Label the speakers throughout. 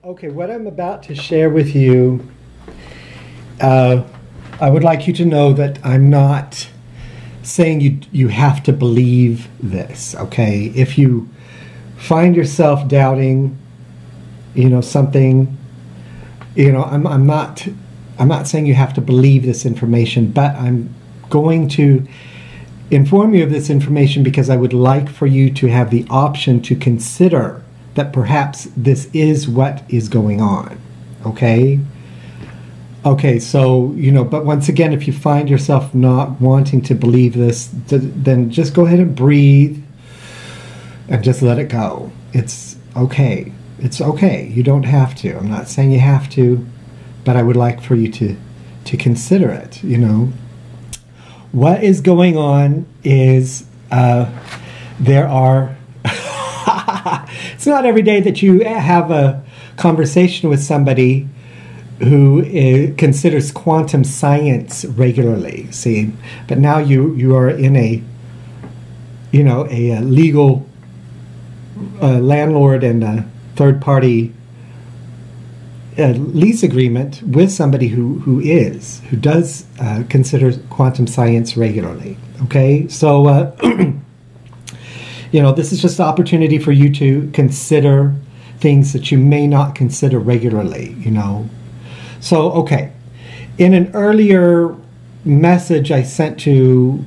Speaker 1: Okay, what I'm about to share with you, I would like you to know that I'm not saying you have to believe this, okay? If you find yourself doubting, something, I'm not saying you have to believe this information, but I'm going to inform you of this information because I would like for you to have the option to consider that perhaps this is what is going on, okay? Okay, so, but once again, if you find yourself not wanting to believe this, then just go ahead and breathe and just let it go. It's okay. It's okay. You don't have to. I'm not saying you have to, but I would like for you to consider it, What is going on is there are... It's not every day that you have a conversation with somebody who considers quantum science regularly, see? But now you are in a legal landlord and a third-party lease agreement with somebody who does consider quantum science regularly, okay? So, this is just an opportunity for you to consider things that you may not consider regularly, So, okay, in an earlier message I sent to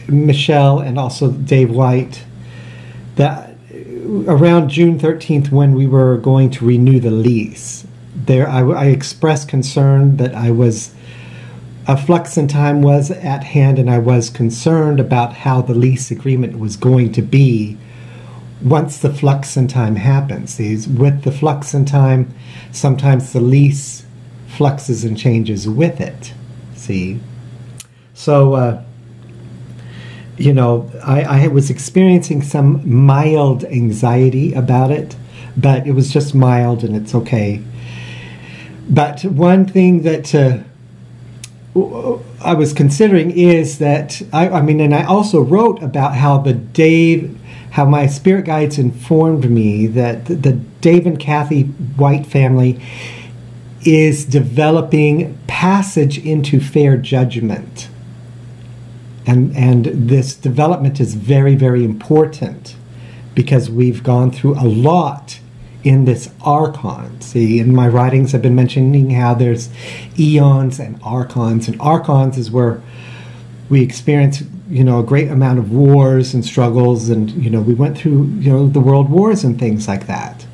Speaker 1: Michelle and also Dave White, that around June 13th when we were going to renew the lease, I expressed concern that a flux in time was at hand, and I was concerned about how the lease agreement was going to be once the flux in time happens. With the flux in time, sometimes the lease fluxes and changes with it, see? So, I was experiencing some mild anxiety about it, but it was just mild and it's okay. But one thing that I was considering is that, and I also wrote about how how my spirit guides informed me that the Dave and Kathy White family is developing passage into fair judgment. And this development is very, very important because we've gone through a lot in this archon. See, in my writings I've been mentioning how there's eons and archons is where we experience, a great amount of wars and struggles, and, we went through, the world wars and things like that.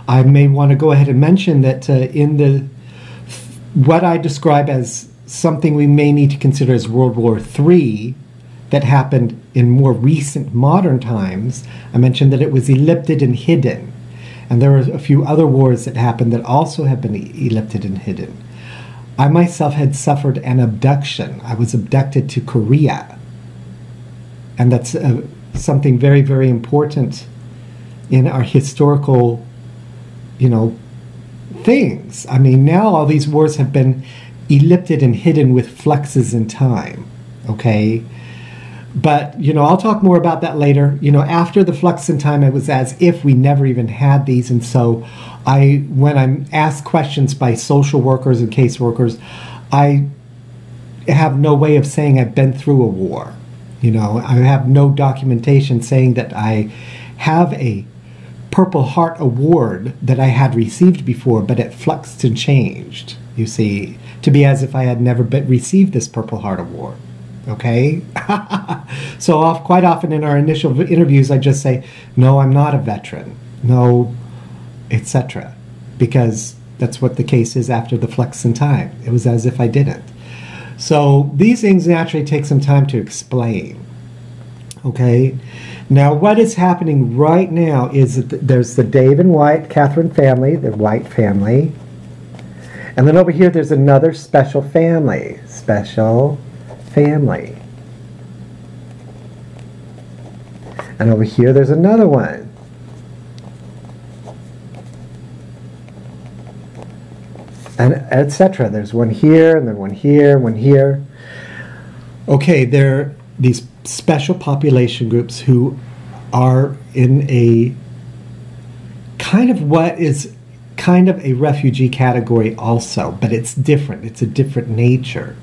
Speaker 1: I may want to go ahead and mention that in what I describe as something we may need to consider as World War III that happened in more recent modern times, I mentioned that it was ellipted and hidden. And there were a few other wars that happened that also have been ellipted and hidden. I myself had suffered an abduction. I was abducted to Korea. And that's something very, very important in our historical, things. Now all these wars have been ellipted and hidden with fluxes in time, okay? But, I'll talk more about that later. After the flux in time, it was as if we never even had these. And so when I'm asked questions by social workers and caseworkers, I have no way of saying I've been through a war. I have no documentation saying that I have a Purple Heart Award that I had received before, but it fluxed and changed, you see, to be as if I had never received this Purple Heart Award. Okay? So quite often in our initial interviews, I just say, no, I'm not a veteran. No, etc. Because that's what the case is after the flux in time. It was as if I didn't. So these things naturally take some time to explain. Okay? Now what is happening right now is that there's the Dave and White, Catherine family, the White family. And then over here there's another special family. Special family. And over here there's another one. And etc. There's one here, and then one here, one here. Okay, there are these special population groups who are in a kind of what is kind of a refugee category also, but it's different. It's a different nature.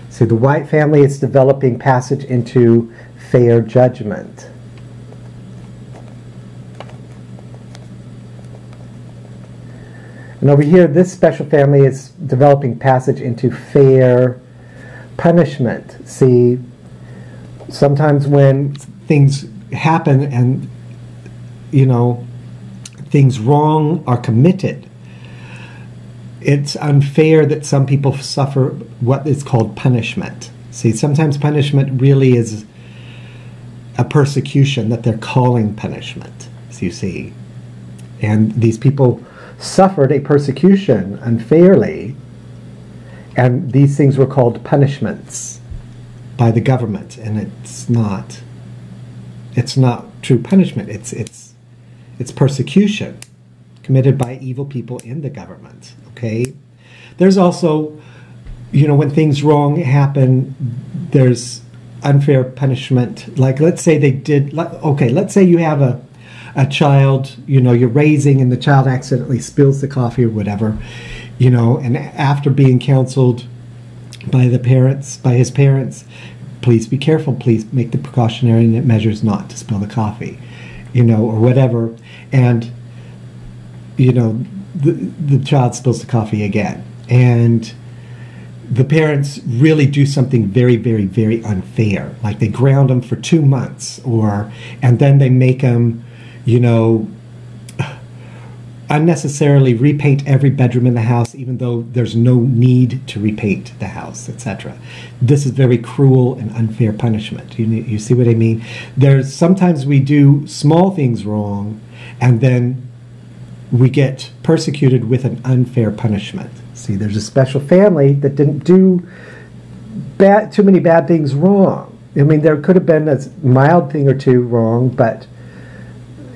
Speaker 1: So the white family is developing passage into fair judgment. And over here, this special family is developing passage into fair punishment. See, sometimes when things happen and, you know, things wrong are committed, it's unfair that some people suffer what is called punishment. See, sometimes punishment really is a persecution that they're calling punishment, as you see. And these people suffered a persecution unfairly, and these things were called punishments by the government, and it's not true punishment. It's persecution committed by evil people in the government. Okay, there's also, you know, when things wrong happen, there's unfair punishment. Like, let's say they did. Okay, let's say you have a child, you know, you're raising, and the child accidentally spills the coffee or whatever, you know, and after being counseled by the parents, by his parents, please be careful, please make the precautionary measures not to spill the coffee, you know, or whatever, and, you know, the child spills the coffee again, and the parents really do something very, very, very unfair, like they ground them for 2 months, and then they make them, you know, unnecessarily repaint every bedroom in the house, even though there's no need to repaint the house, etc. This is very cruel and unfair punishment. You see what I mean? There's sometimes we do small things wrong, and then we get persecuted with an unfair punishment. See, there's a special family that didn't do too many bad things wrong. I mean, there could have been a mild thing or two wrong, but,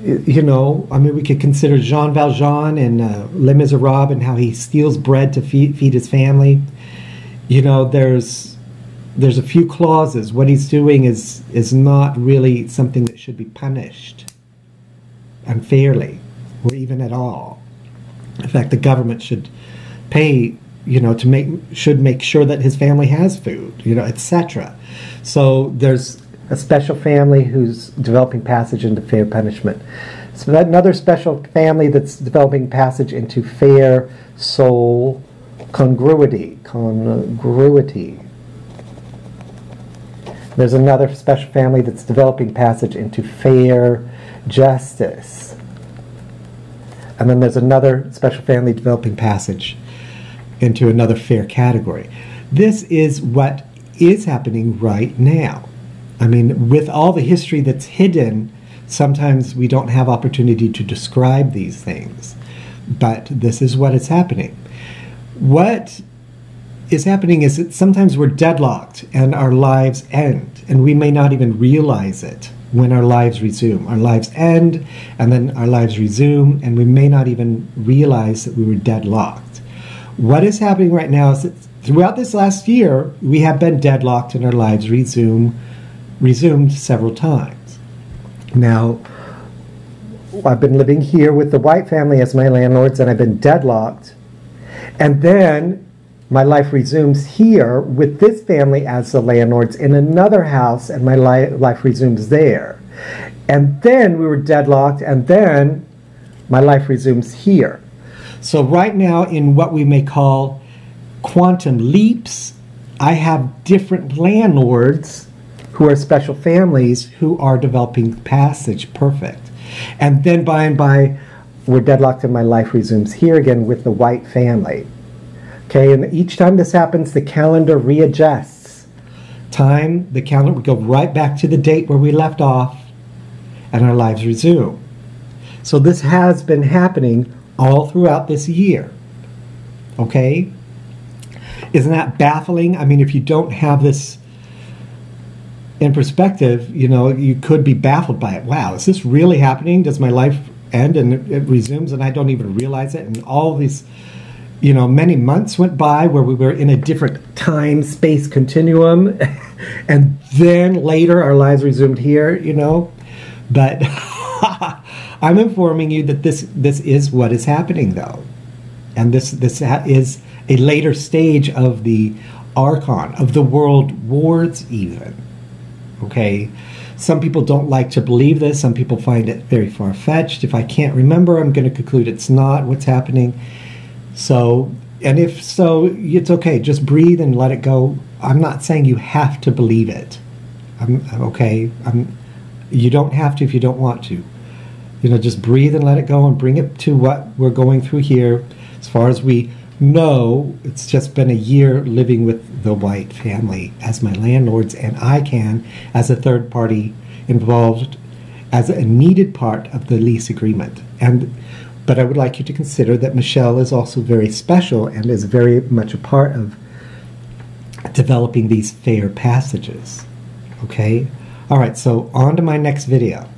Speaker 1: you know, I mean, we could consider Jean Valjean in Les Miserables and how he steals bread to feed his family. You know, there's a few clauses. What he's doing is not really something that should be punished unfairly or even at all. In fact, the government should pay, you know, should make sure that his family has food, you know, etc. So there's a special family who's developing passage into fair punishment. So that another special family that's developing passage into fair soul congruity. There's another special family that's developing passage into fair justice. And then there's another special family developing passage into another fair category. This is what is happening right now. I mean, with all the history that's hidden, sometimes we don't have opportunity to describe these things. But this is what is happening. What is happening is that sometimes we're deadlocked and our lives end, and we may not even realize it when our lives resume. Our lives end, and then our lives resume, and we may not even realize that we were deadlocked. What is happening right now is that throughout this last year, we have been deadlocked and our lives resumed several times. Now, I've been living here with the white family as my landlords, and I've been deadlocked. And then my life resumes here with this family as the landlords in another house, and my life resumes there. And then we were deadlocked, and then my life resumes here. So right now, in what we may call quantum leaps, I have different landlords who are special families who are developing passage perfect. And then by and by, we're deadlocked and my life resumes here again with the white family. Okay, and each time this happens, the calendar readjusts. The calendar would go right back to the date where we left off, and our lives resume. So this has been happening all throughout this year. Okay? Isn't that baffling? I mean, if you don't have this in perspective, you know, you could be baffled by it. Wow, is this really happening? Does my life end and it resumes and I don't even realize it? And all these, you know, many months went by where we were in a different time-space continuum, and then later our lives resumed here, you know. But I'm informing you that this is what is happening, though. And this is a later stage of the archon, of the world wars even. Okay? Some people don't like to believe this. Some people find it very far-fetched. If I can't remember, I'm going to conclude it's not what's happening. So, and if so, it's okay. Just breathe and let it go. I'm not saying you have to believe it. You don't have to if you don't want to. Just breathe and let it go and bring it to what we're going through here. As far as we know, it's just been a year living with the White family as my landlords, and I can, as a third party involved, as a needed part of the lease agreement. But I would like you to consider that Michelle is also very special and is very much a part of developing these fair passages. Okay? All right, so on to my next video.